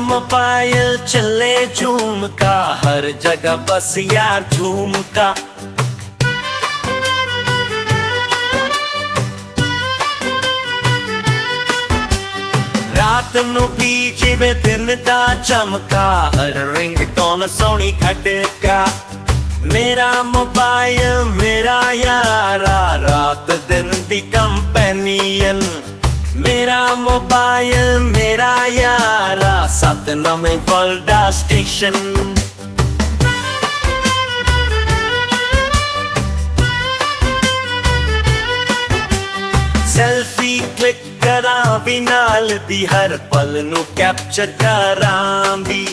Mobile चले झूमका, हर जगह बस यार झूमका। रात नू भी जिवें दिन दा चमका, हर रिंगटोन सोहनी खड़का। मेरा मोबाइल मेरा यारा, रात दिन दी कंपेनियन। मेरा मोबाइल मेरा यारा, 7 नवें वर्ल्ड स्टेशन। सेल्फी क्लिक करा भी नाल दी, हर पल नू कैप्चर करा भी।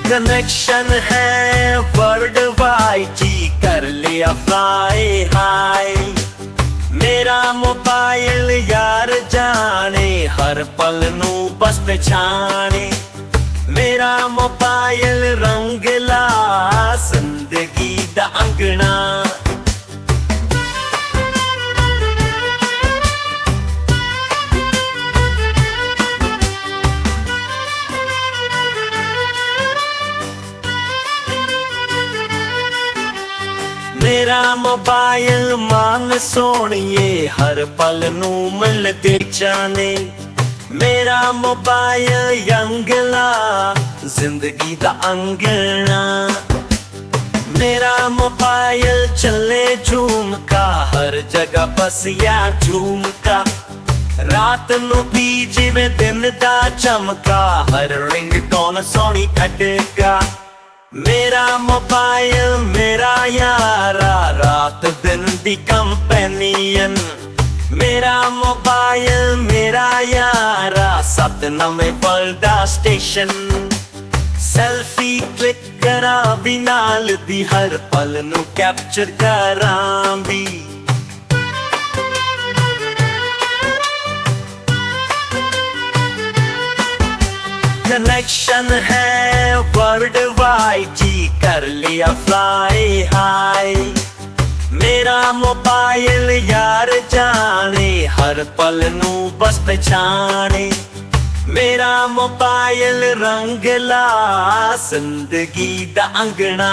कनेक्शन है वर्ल्ड वाइड जी, कर लिया फ्लाई हाई। मेरा मोबाइल यार जाने, हर पल नू बस पहचाने। मेरा मोबाइल रंगला जिंदगी दा अंगना। मेरा मोबाइल मान सोनिए, हर पल नू मिलते जाने। मेरा मोबाइल यंगला जिंदगी दा अंगना। मेरा मोबाइल चले झूमका, हर जगह बस यार झूमका। रात नू भी जिवें दिन दा चमका, हर रिंगटोन सोहनी खड़का। मेरा मोबाइल मेरा यारा, रात दिन दी कंपेनियन। मेरा मोबाइल मेरा यारा, 7 नवें वर्ल्ड स्टेशन। सेल्फी क्लिक करा भी नाल दी, हर पल नू कैप्चर करा भी। कनेक्शन है वर्ल्ड वाइड जी, कर लिया फ्लाई हाई। मेरा मोबाइल यार जाने, हर पल नू बस पहचाने। मेरा मोबाइल रंगला जिंदगी दा अंगना।